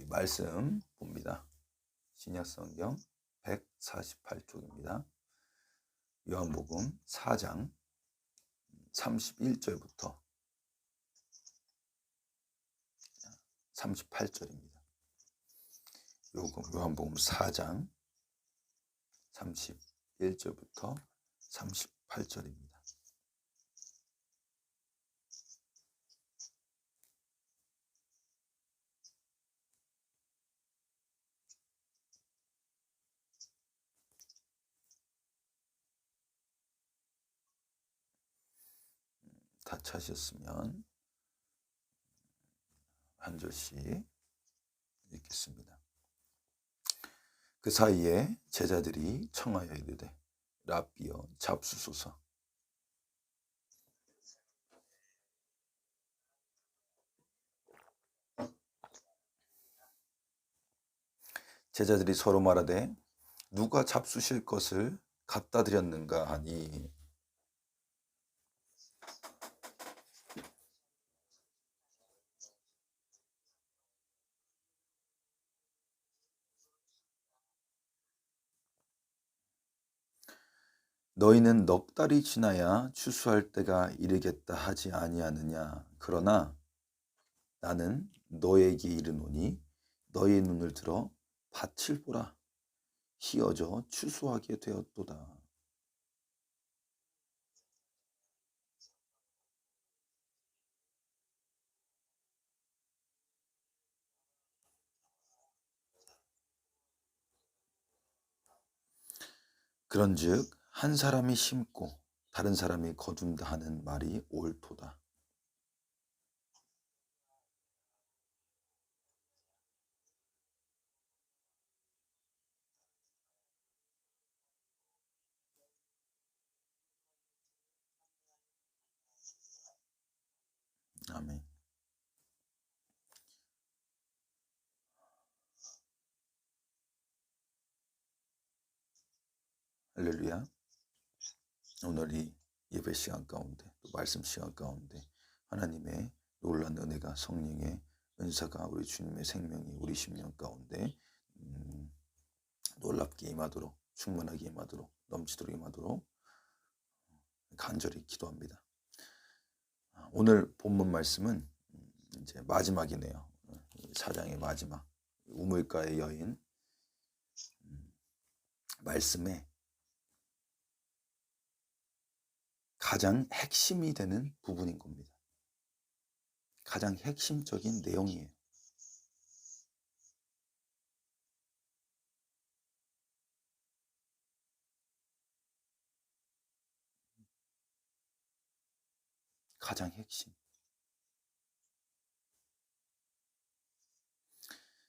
우리 말씀 봅니다. 신약성경 148쪽입니다. 요한복음 4장 31절부터 38절입니다. 요한복음 4장 31절부터 38절입니다. 다 찾으셨으면 한 절씩 읽겠습니다. 그 사이에 제자들이 청하여 이르되 랍비여 잡수소서. 제자들이 서로 말하되 누가 잡수실 것을 갖다 드렸는가 하니 너희는 넉 달이 지나야 추수할 때가 이르겠다 하지 아니하느냐. 그러나 나는 너에게 이르노니 너희 눈을 들어 밭을 보라. 희어져 추수하게 되었도다. 그런즉 한 사람이 심고 다른 사람이 거둔다 하는 말이 옳도다. 아멘. 할렐루야. 오늘 이 예배 시간 가운데 또 말씀 시간 가운데 하나님의 놀라운 은혜가 성령의 은사가 우리 주님의 생명이 우리 심령 가운데 놀랍게 임하도록 충만하게 임하도록 넘치도록 임하도록 간절히 기도합니다. 오늘 본문 말씀은 이제 마지막이네요. 사장의 마지막 우물가의 여인 말씀에 가장 핵심이 되는 부분인 겁니다. 가장 핵심적인 내용이에요. 가장 핵심.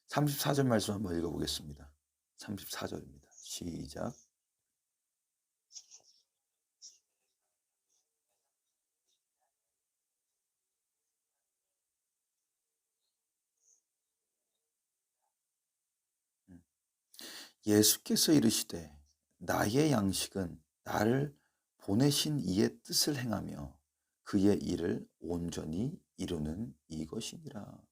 34절 말씀 한번 읽어보겠습니다. 34절입니다. 시작. 예수께서 이르시되 나의 양식은 나를 보내신 이의 뜻을 행하며 그의 일을 온전히 이루는 이것이니라.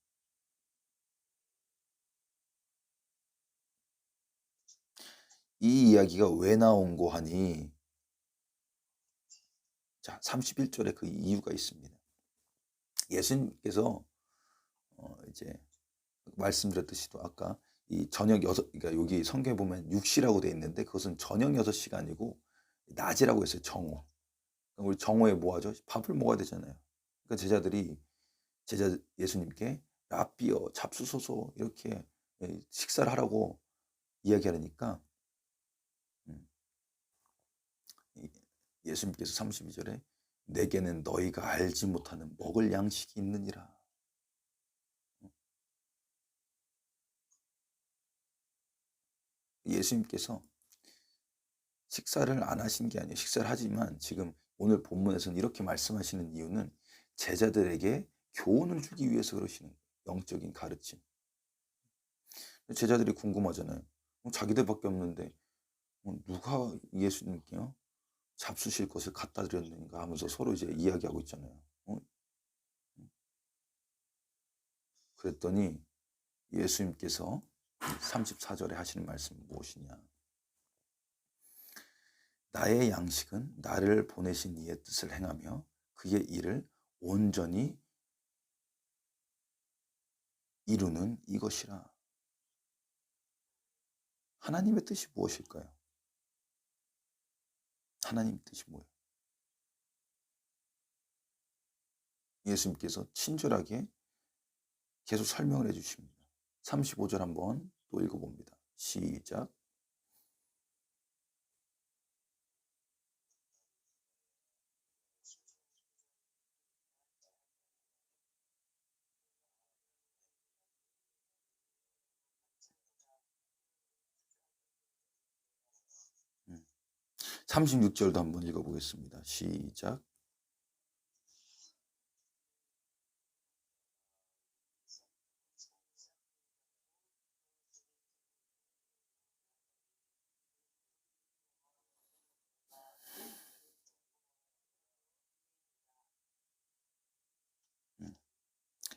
이 이야기가 왜 나온고 하니 자 31절에 그 이유가 있습니다. 예수님께서 이제 말씀드렸듯이도 아까 이 저녁 6, 그러니까 여기 성경에 보면 6시라고 돼 있는데 그것은 저녁 6시가 아니고 낮이라고 했어요. 정오. 우리 정오에 뭐 하죠? 밥을 먹어야 되잖아요. 그러니까 제자들이 예수님께 랍비여 잡수소서 이렇게 식사를 하라고 이야기하니까 예수님께서 32절에 내게는 너희가 알지 못하는 먹을 양식이 있느니라. 예수님께서 식사를 안 하신 게 아니에요. 식사를 하지만 지금 오늘 본문에서는 이렇게 말씀하시는 이유는 제자들에게 교훈을 주기 위해서 그러시는 거예요. 영적인 가르침. 제자들이 궁금하잖아요. 자기들밖에 없는데 누가 예수님께요? 잡수실 것을 갖다 드렸는가 하면서 서로 이제 이야기하고 있잖아요. 그랬더니 예수님께서 34절에 하시는 말씀은 무엇이냐? 나의 양식은 나를 보내신 이의 뜻을 행하며 그의 일을 온전히 이루는 이것이라. 하나님의 뜻이 무엇일까요? 하나님 뜻이 뭐예요? 예수님께서 친절하게 계속 설명을 해주십니다. 35절 한번 또 읽어봅니다. 시작. 음. 36절도 한번 읽어보겠습니다. 시작.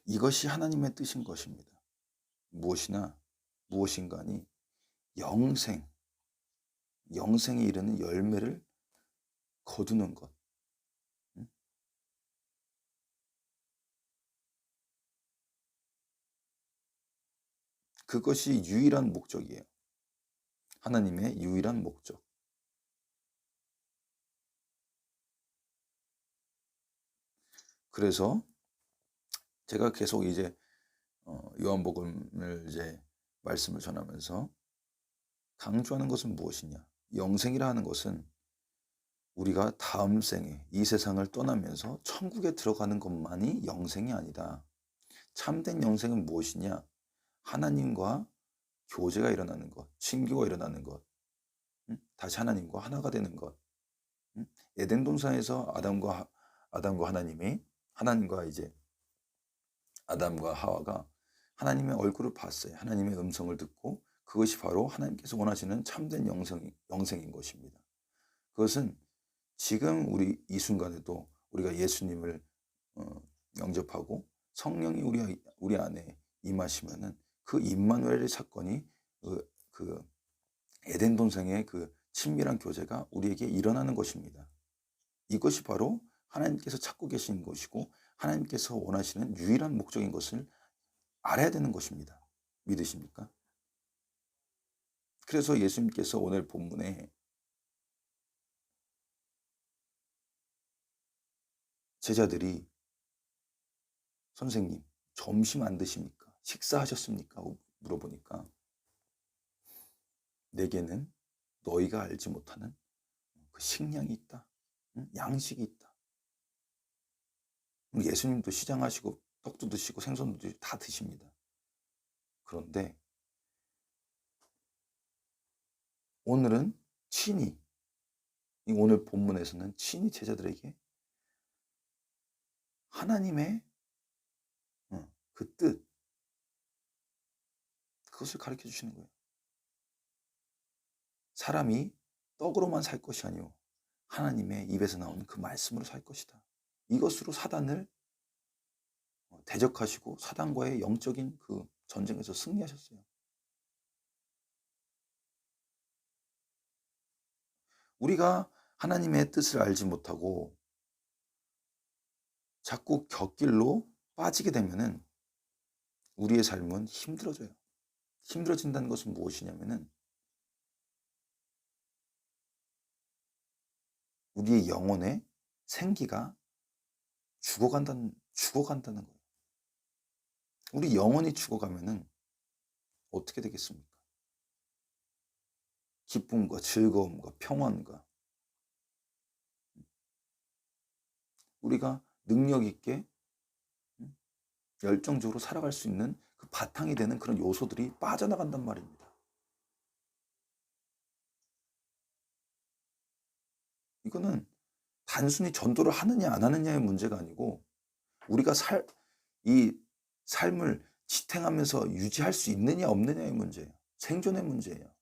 이것이 하나님의 뜻인 것입니다. 무엇인가니 영생에 이르는 열매를 거두는 것. 그것이 유일한 목적이에요. 하나님의 유일한 목적. 그래서 제가 계속 이제 요한복음을 이제 말씀을 전하면서 강조하는 것은 무엇이냐? 영생이라 하는 것은 우리가 다음 생에 이 세상을 떠나면서 천국에 들어가는 것만이 영생이 아니다. 참된 영생은 무엇이냐? 하나님과 교제가 일어나는 것, 친교가 일어나는 것, 다시 하나님과 하나가 되는 것. 에덴 동산에서 아담과 하나님이, 하나님과 이제 아담과 하와가 하나님의 얼굴을 봤어요. 하나님의 음성을 듣고 그것이 바로 하나님께서 원하시는 참된 영생인 것입니다. 그것은 지금 우리 이 순간에도 우리가 예수님을 영접하고 성령이 우리 안에 임하시면은 그 임마누엘의 사건이 그 에덴 동산의 그 친밀한 교제가 우리에게 일어나는 것입니다. 이것이 바로 하나님께서 찾고 계신 것이고 하나님께서 원하시는 유일한 목적인 것을 알아야 되는 것입니다. 믿으십니까? 그래서 예수님께서 오늘 본문에 제자들이 선생님 점심 안 드십니까? 식사하셨습니까? 물어보니까 내게는 너희가 알지 못하는 그 식량이 있다. 양식이 있다. 예수님도 시장하시고 떡도 드시고 생선도 드시고 다 드십니다. 그런데 오늘은 친히 오늘 본문에서는 친히 제자들에게 하나님의 그 뜻, 그것을 가르쳐 주시는 거예요. 사람이 떡으로만 살 것이 아니오 하나님의 입에서 나오는 그 말씀으로 살 것이다. 이것으로 사단을 대적하시고 사단과의 영적인 그 전쟁에서 승리하셨어요. 우리가 하나님의 뜻을 알지 못하고 자꾸 곁길로 빠지게 되면은 우리의 삶은 힘들어져요. 힘들어진다는 것은 무엇이냐면은 우리의 영혼의 생기가 죽어간다는 거예요. 우리 영혼이 죽어가면은 어떻게 되겠습니까? 기쁨과 즐거움과 평안과 우리가 능력 있게 열정적으로 살아갈 수 있는 그 바탕이 되는 그런 요소들이 빠져나간단 말입니다. 이거는 단순히 전도를 하느냐 안 하느냐의 문제가 아니고 우리가 이 삶을 지탱하면서 유지할 수 있느냐 없느냐의 문제예요. 생존의 문제예요.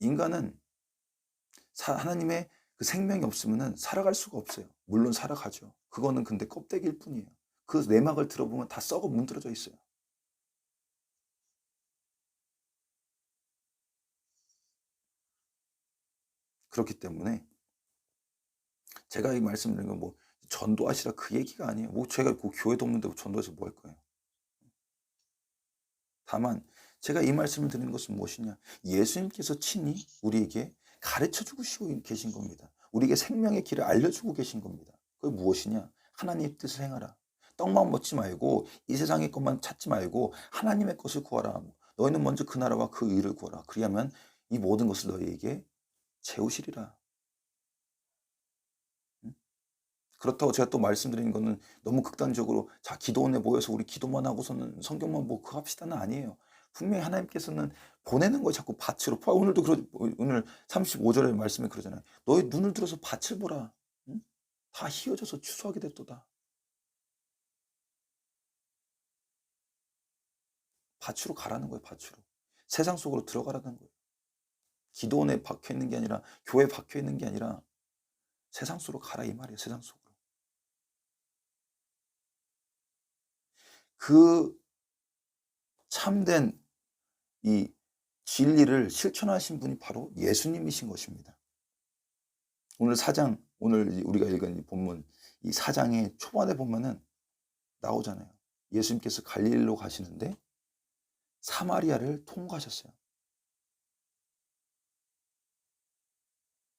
인간은 하나님의 그 생명이 없으면 살아갈 수가 없어요. 물론 살아가죠. 그거는 근데 껍데기일 뿐이에요. 그 내막을 들어보면 다 썩어 문드러져 있어요. 그렇기 때문에 제가 이 말씀드린 건 뭐 전도하시라 그 얘기가 아니에요. 뭐 제가 그 교회도 없는데 전도해서 뭐 할 거예요. 다만 제가 이 말씀을 드리는 것은 무엇이냐? 예수님께서 친히 우리에게 가르쳐 주고 계신 겁니다. 우리에게 생명의 길을 알려주고 계신 겁니다. 그게 무엇이냐? 하나님의 뜻을 행하라. 떡만 먹지 말고 이 세상의 것만 찾지 말고 하나님의 것을 구하라. 너희는 먼저 그 나라와 그 의를 구하라. 그리하면 이 모든 것을 너희에게 채우시리라. 음? 그렇다고 제가 또 말씀드리는 거는 너무 극단적으로 자 기도원에 모여서 우리 기도만 하고서는 성경만 보고 그거 합시다는 아니에요. 분명히 하나님께서는 보내는 걸 자꾸 밭으로 오늘도 오늘 35절의 말씀에 그러잖아요. 너희 눈을 들어서 밭을 보라. 응? 다 휘어져서 추수하게 됐도다. 밭으로 가라는 거예요. 밭으로. 세상 속으로 들어가라는 거예요. 기도원에 박혀 있는 게 아니라 교회에 박혀 있는 게 아니라 세상 속으로 가라 이 말이에요. 세상 속으로. 그 참된 이 진리를 실천하신 분이 바로 예수님이신 것입니다. 오늘 4장, 오늘 우리가 읽은 이 본문, 이 4장의 초반에 보면은 나오잖아요. 예수님께서 갈릴리로 가시는데 사마리아를 통과하셨어요.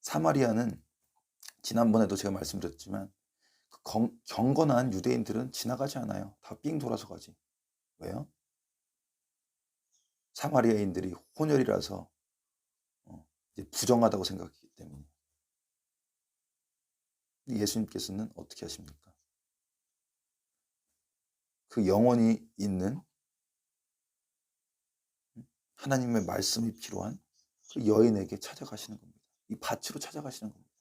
사마리아는 지난번에도 제가 말씀드렸지만 경건한 유대인들은 지나가지 않아요. 다 삥 돌아서 가지. 왜요? 사마리아인들이 혼혈이라서 이제 부정하다고 생각하기 때문에. 예수님께서는 어떻게 하십니까? 그 영혼이 있는 하나님의 말씀이 필요한 그 여인에게 찾아가시는 겁니다. 이 밭으로 찾아가시는 겁니다.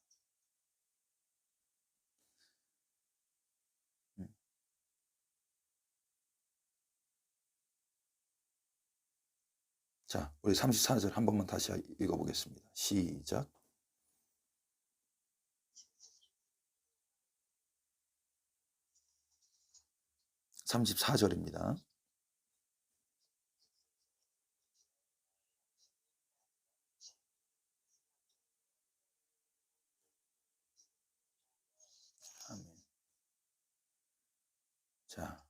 자, 우리 34절 한 번만 다시 읽어보겠습니다. 시작. (34절입니다) 아멘. 자,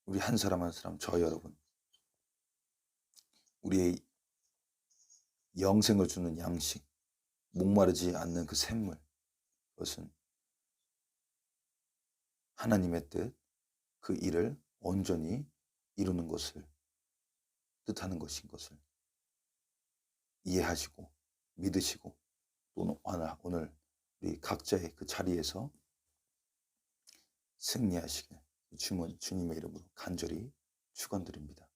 우리 한 사람 한 사람, 저 여러분, 우리의 영생을 주는 양식, 목마르지 않는 그 샘물, 그것은 하나님의 뜻, 그 일을 온전히 이루는 것을 뜻하는 것인 것을 이해하시고 믿으시고 또는 오늘 우리 각자의 그 자리에서 승리하시길 주님의 이름으로 간절히 축원드립니다.